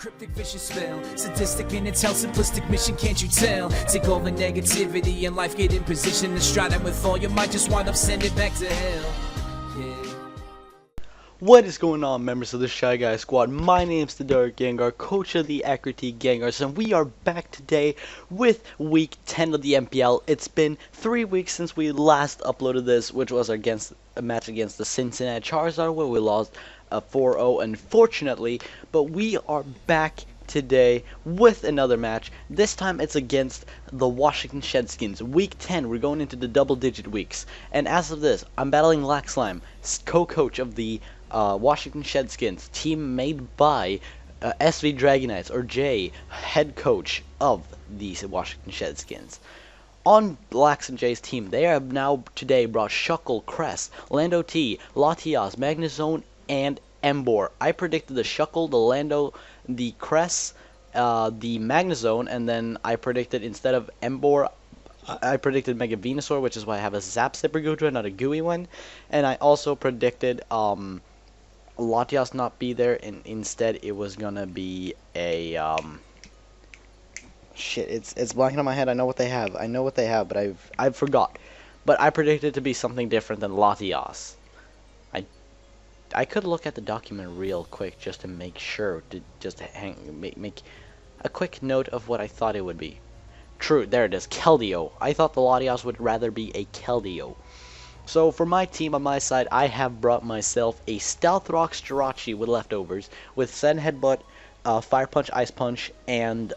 Cryptic vicious spell, sadistic in its hell, simplistic mission, can't you tell? Take all the negativity in life, get in position to stride it with all your might, just wind up send it back to hell. Yeah. What is going on, members of the Shy Guy Squad? My name's TheDarkGengar, coach of the Ecruteak Gengars, and we are back today with week 10 of the MPL. It's been 3 weeks since we last uploaded this, which was a match against the Cincinnati Charizard, where we lost 4-0, unfortunately. But we are back today with another match. This time it's against the Washington Shedskins. Week 10, we're going into the double-digit weeks. And as of this, I'm battling LaxLime, co-coach of the Washington Shedskins, team made by SV Dragonites, or Jay, head coach of the Washington Shedskins. On Lax and Jay's team, they have now today brought Shuckle, Cress, Lando T, Latias, Magnezone, and Embor. I predicted the Shuckle, the Lando, the Cress, the Magnezone, and then I predicted instead of Embor, I predicted Mega Venusaur, which is why I have a Zap Zipper Gudra, not a gooey one. And I also predicted Latias not be there, and instead it was gonna be a shit. It's blanking on my head. I know what they have. But I've forgot. But I predicted it to be something different than Latias. I could look at the document real quick just to make sure, to just make a quick note of what I thought it would be. True, there it is, Keldeo. I thought the Latias would rather be a Keldeo. So for my team on my side, I have brought myself a Stealth Rock Jirachi with leftovers, with Send Headbutt, Fire Punch, Ice Punch, and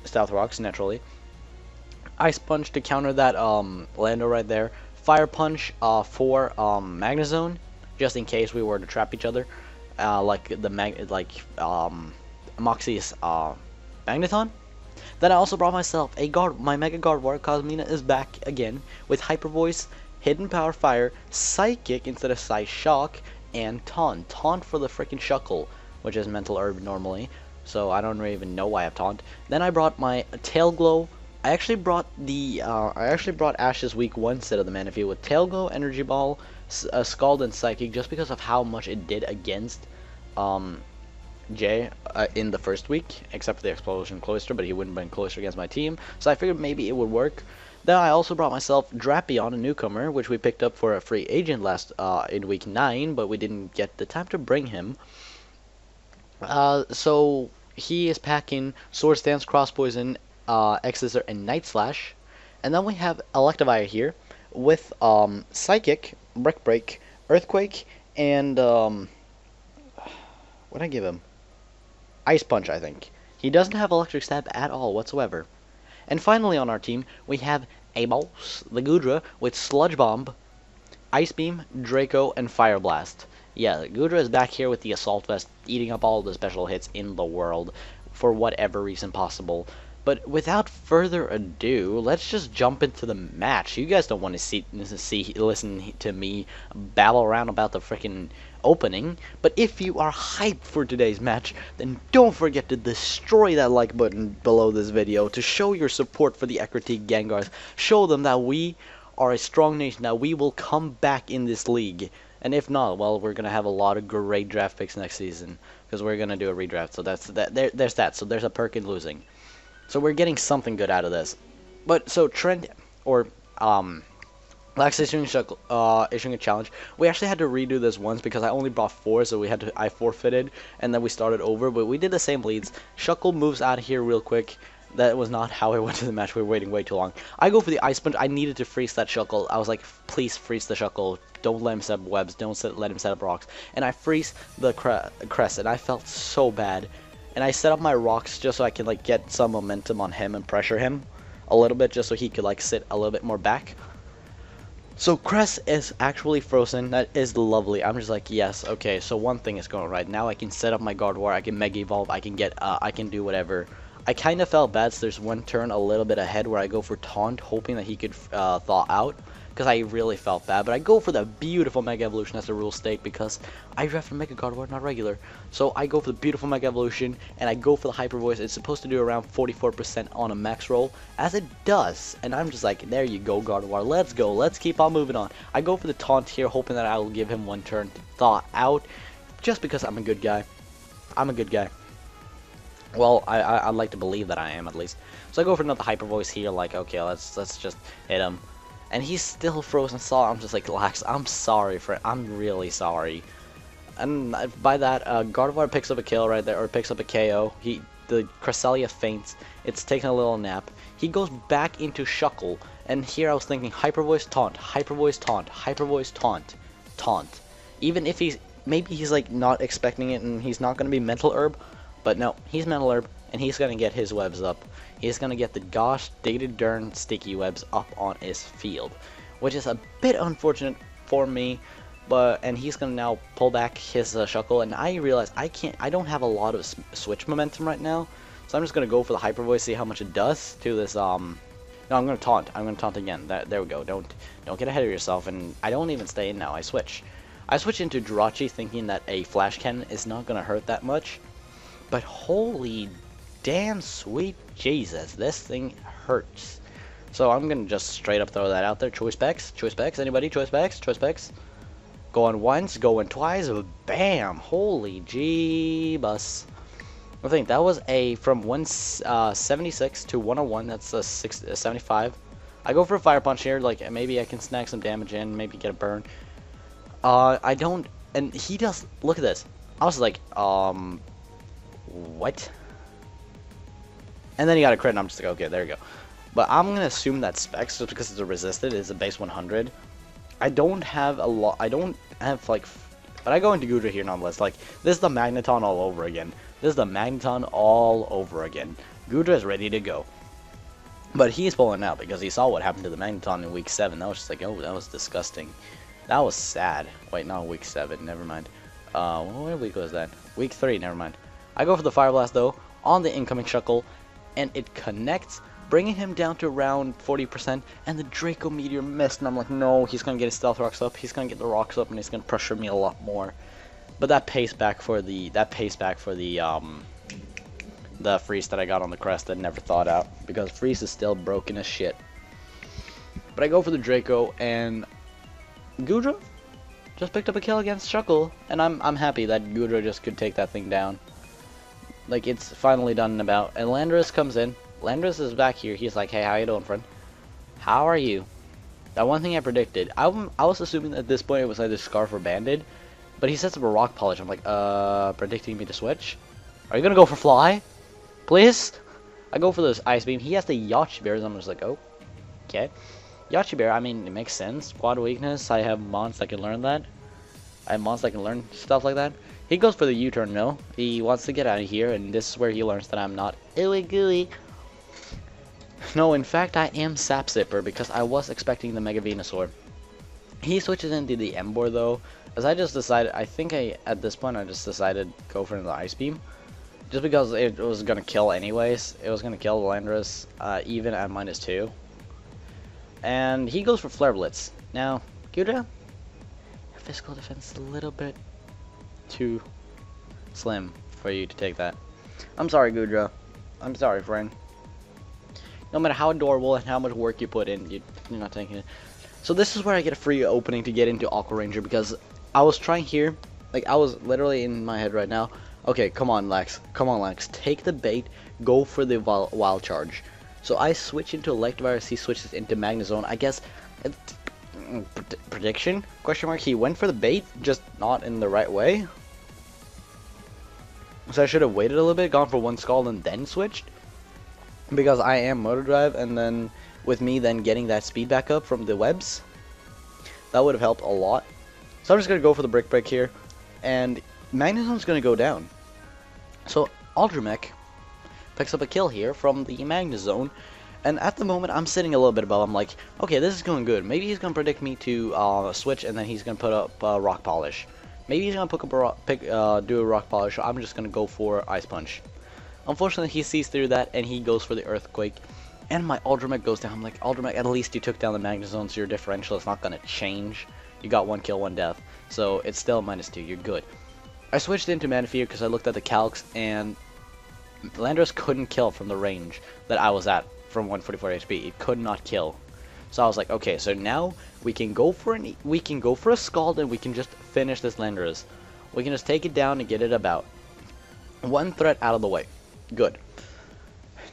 Stealth Rocks, naturally. Ice Punch to counter that Lando right there. Fire Punch for Magnezone, just in case we were to trap each other, like Moxie's Magneton. Then I also brought myself a my Mega Gardevoir. Cosmina is back again with Hyper Voice, Hidden Power Fire, Psychic instead of Psyshock, and Taunt. Taunt for the freaking Shuckle, which is Mental Herb normally, so I don't really even know why I have Taunt. Then I brought my Tail Glow. I actually brought Ash's week 1 set of the Mana Field with Tail Glow, Energy Ball, Scald, and Psychic, just because of how much it did against Jay in the first week, except for the Explosion Cloister, but he wouldn't have been closer against my team, so I figured maybe it would work. Then I also brought myself Drapion, a newcomer, which we picked up for a free agent last in week 9, but we didn't get the time to bring him. So he is packing Swords Dance, Cross Poison, X-Scissor, and Night Slash. And then we have Electivire here with Psychic, Brick Break, Earthquake, and what did I give him? Ice Punch, I think. He doesn't have Electric Stab at all whatsoever. And finally on our team, we have Amos, the Gudra, with Sludge Bomb, Ice Beam, Draco, and Fire Blast. Yeah, Gudra is back here with the Assault Vest, eating up all the special hits in the world, for whatever reason possible. But without further ado, let's just jump into the match. You guys don't want to listen to me babble around about the freaking opening. But if you are hyped for today's match, then don't forget to destroy that like button below this video to show your support for the Ecruteak Gengars. Show them that we are a strong nation, that we will come back in this league. And if not, well, we're gonna have a lot of great draft picks next season, because we're gonna do a redraft. So there's that. So there's a perk in losing. So we're getting something good out of this. But so Trent, or Lax issuing a challenge. We actually had to redo this once because I only brought 4, so I forfeited, and then we started over. But we did the same leads. Shuckle moves out of here real quick. That was not how I went to the match. We were waiting way too long. I go for the Ice Punch. I needed to freeze that Shuckle. I was like, please freeze the Shuckle. Don't let him set up webs. Don't let him set up rocks. And I freeze the Crest, and I felt so bad. And I set up my rocks just so I could like get some momentum on him and pressure him a little bit, just so he could like sit a little bit more back. So Cress is actually frozen. That is lovely. I'm just like, yes, okay. So one thing is going right now. I can set up my Gardevoir. I can Mega Evolve. I can do whatever. I kind of felt bad. So there's one turn a little bit ahead where I go for Taunt, hoping that he could thaw out, because I really felt bad. But I go for the beautiful Mega Evolution as a rule state because I draft for Mega Gardevoir, not regular. So I go for the beautiful Mega Evolution, and I go for the Hyper Voice. It's supposed to do around 44% on a max roll, as it does. And I'm just like, there you go, Gardevoir. Let's go. Let's keep on moving on. I go for the Taunt here, hoping that I will give him one turn to thaw out, just because I'm a good guy. I'm a good guy. Well, I'd like to believe that I am, at least. So I go for another hyper voice here, like, okay, let's just hit him. And he's still frozen solid. I'm just like, Lax, I'm sorry, friend. I'm really sorry. And by that, Gardevoir picks up a kill right there, or picks up a KO. The Cresselia faints. It's taking a little nap. He goes back into Shuckle, and here I was thinking, Hyper Voice taunt, Hyper Voice taunt, Hyper Voice taunt, taunt. Even if maybe he's like not expecting it, and he's not gonna be Mental Herb, but no, he's Mental Herb, and he's gonna get his webs up. He's gonna get the gosh dated darn sticky webs up on his field, which is a bit unfortunate for me. And he's gonna now pull back his Shuckle, and I realize I don't have a lot of switch momentum right now, so I'm just gonna go for the Hyper Voice, see how much it does to this. No, I'm gonna taunt. I'm gonna taunt again. There we go. Don't get ahead of yourself. And I don't even stay in now. I switch into Jirachi, thinking that a Flash Cannon is not gonna hurt that much, but holy damn sweet Jesus, this thing hurts. So I'm gonna just straight up throw that out there. Choice specs, anybody? Choice specs. Going once, going twice, bam! Holy Jeebus. I think that was from 176 to 101, that's a 75. I go for a Fire Punch here, like maybe I can snag some damage in, maybe get a burn. I don't, and he does, look at this. I was like, what? And then he got a crit, and I'm just like, okay, there you go. But I'm gonna assume that specs, just because it's a resisted, is a base 100. I don't have a lot. I don't have like, but I go into Gudra here nonetheless. Like, this is the Magneton all over again. Gudra is ready to go, but he's pulling out because he saw what happened to the Magneton in week 7. That was just like, oh, that was disgusting. That was sad. Wait, not week 7. Never mind. What week was that? Week 3. Never mind. I go for the Fire Blast though on the incoming Shuckle, and it connects, bringing him down to around 40%, and the Draco Meteor missed, and I'm like, no, he's gonna get his Stealth Rocks up, he's gonna get the rocks up, and he's gonna pressure me a lot more. But that pays back for the freeze that I got on the crest that I never thought out, because freeze is still broken as shit. But I go for the Draco, and Gudra just picked up a kill against Shuckle, and I'm happy that Gudra just could take that thing down. Like, it's finally done and about, and Landorus comes in. Landorus is back here. He's like, hey, how you doing, friend? How are you? That one thing I predicted. I was assuming at this point it was either Scarf or Banded, but he sets up a Rock Polish. I'm like, predicting me to switch? Are you gonna go for Fly? Please? I go for this Ice Beam. He has the Yacht Bears. I'm just like, oh, okay. Yacht Bear, I mean, it makes sense. Quad weakness. I have mons that can learn that. I have mons that can learn stuff like that. He goes for the U-turn, no. He wants to get out of here, and this is where he learns that I'm not ooey gooey. No, in fact, I am Sap Zipper, because I was expecting the Mega Venusaur. He switches into the Emboar, though, as I just decided, at this point, I just decided to go for the Ice Beam. Just because it was going to kill anyways. It was going to kill the Landorus, even at -2. And he goes for Flare Blitz. Now, Gudra, your physical defense is a little bit too slim for you to take that. I'm sorry, Gudra. I'm sorry, friend. No matter how adorable and how much work you put in, you're not taking it. So this is where I get a free opening to get into Aqua Ranger, because I was trying here, like I was literally in my head right now, okay, come on Lex, take the bait, go for the Wild Charge. So I switch into Electivire, he switches into Magnezone. I guess, prediction, question mark, he went for the bait, just not in the right way. So I should have waited a little bit, gone for one Scald and then switched. Because I am Motor Drive, and then with me then getting that speed back up from the webs, that would have helped a lot. So I'm just going to go for the Brick Break here, and Magnezone's going to go down. So Aldramech picks up a kill here from the Magnezone, and at the moment I'm sitting a little bit above. I'm like, okay, this is going good. Maybe he's going to predict me to switch, and then he's going to put up Rock Polish. Maybe he's going to do a Rock Polish, so I'm just going to go for Ice Punch. Unfortunately, he sees through that, and he goes for the Earthquake. And my Aldramech goes down. I'm like, Aldramech, at least you took down the Magnezone, so your differential is not going to change. You got 1 kill, 1 death. So it's still -2. You're good. I switched into Manaphy because I looked at the calcs, and Landorus couldn't kill from the range that I was at from 144 HP. It could not kill. So I was like, okay, so now we can go for a Scald, and we can just finish this Landorus. We can just take it down and get it about 1 threat out of the way. Good.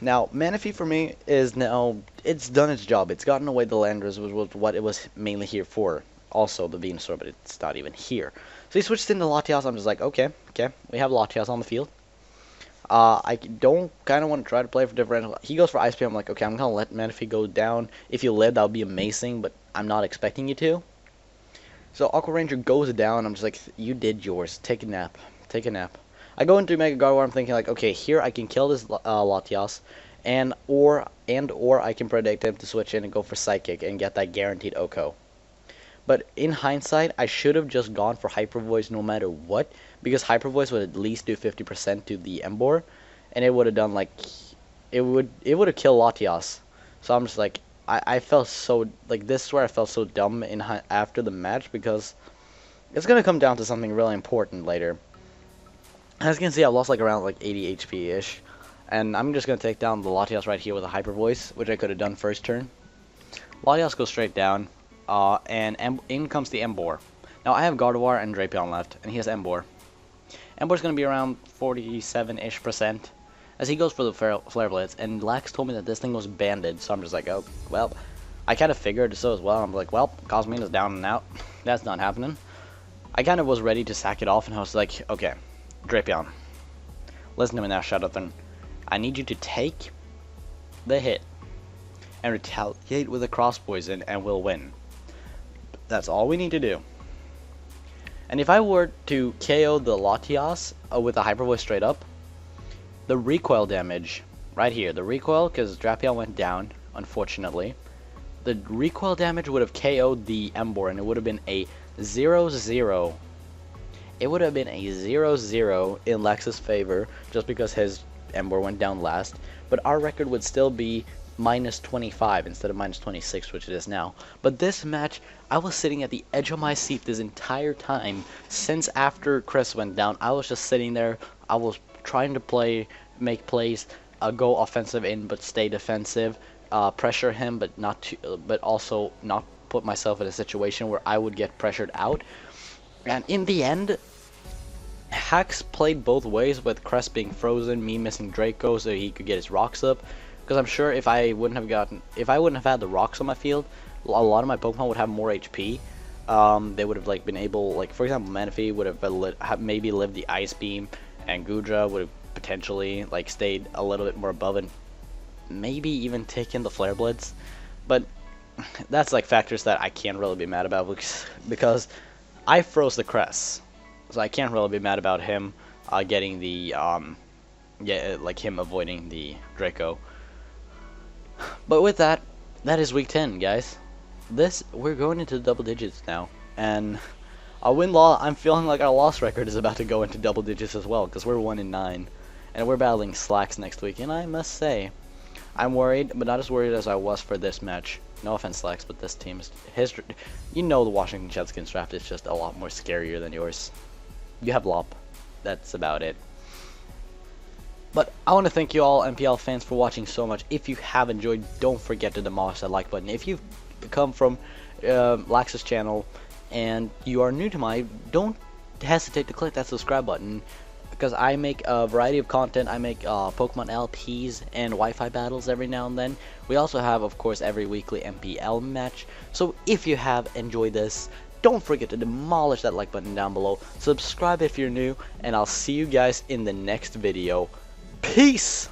Now, Manaphy for me is now, it's done its job. It's gotten away the Landers, which was what it was mainly here for. Also the Venusaur, but it's not even here. So he switched into Latias. I'm just like, okay, we have Latias on the field. I don't kind of want to try to play for differential. He goes for Ice Beam. I'm like, okay, I'm going to let Manaphy go down. If you live, that would be amazing, but I'm not expecting you to. So Aqua Ranger goes down. I'm just like, you did yours. Take a nap. Take a nap. I go into Mega Gardevoir. I'm thinking like, okay, here I can kill this Latias, or I can predict him to switch in and go for Psychic and get that guaranteed OHKO. But in hindsight, I should have just gone for Hyper Voice no matter what, because Hyper Voice would at least do 50% to the Emboar, and it would have done like, it would have killed Latias. So I'm just like, I felt so, like, this is where I felt so dumb after the match, because it's gonna come down to something really important later. As you can see, I lost like around like 80 HP-ish. And I'm just going to take down the Latias right here with a Hyper Voice, which I could have done first turn. Latias goes straight down, and in comes the Emboar. Now I have Gardevoir and Drapion left, and he has Emboar. Emboar's going to be around 47-ish%, as he goes for the Flare Blitz, and Lax told me that this thing was banded, so I'm just like, oh, well, I kind of figured so as well. I'm like, well, Cosmina's down and out. That's not happening. I kind of was ready to sack it off, and I was like, okay, Drapion, listen to me now, Shadowthorn. I need you to take the hit and retaliate with a Cross Poison, and we'll win. That's all we need to do. And if I were to KO the Latias with a Hyper Voice straight up, the recoil damage, right here, the recoil, because Drapion went down, unfortunately, the recoil damage would have KO'd the Emboar, and it would have been a 0-0. It would have been a 0-0 in Lex's favor, just because his Emboar went down last, but our record would still be -25 instead of -26, which it is now. But this match, I was sitting at the edge of my seat this entire time, since after Chris went down. I was just sitting there. I was trying to make plays, go offensive in but stay defensive, pressure him but also not put myself in a situation where I would get pressured out. And in the end, hacks played both ways, with Crest being frozen, me missing Draco so he could get his rocks up. Because I'm sure if I wouldn't have had the rocks on my field, a lot of my Pokemon would have more HP. They would have like been able, like for example, Manaphy would have maybe lived the Ice Beam, and Gudra would have potentially like stayed a little bit more above and maybe even taken the Flare Blitz. But that's like factors that I can't really be mad about, because I froze the Crest, so I can't really be mad about him getting the like him avoiding the Draco. But with that, that is week 10, guys. We're going into double digits now, and our I'm feeling like our loss record is about to go into double digits as well, because we're 1-9, and we're battling Slacks next week. And I must say, I'm worried, but not as worried as I was for this match. No offense, Slacks, but this team's you know, the Washington Redskins draft is just a lot more scarier than yours. You have Lop. That's about it. But I want to thank you all, MPL fans, for watching so much. If you have enjoyed, don't forget to demolish that like button. If you've come from Lax's channel and you are new to mine, don't hesitate to click that subscribe button, because I make a variety of content. I make Pokemon LPs and Wi-Fi battles every now and then. We also have, of course, every weekly MPL match. So if you have enjoyed this, don't forget to demolish that like button down below. Subscribe if you're new, and I'll see you guys in the next video. Peace!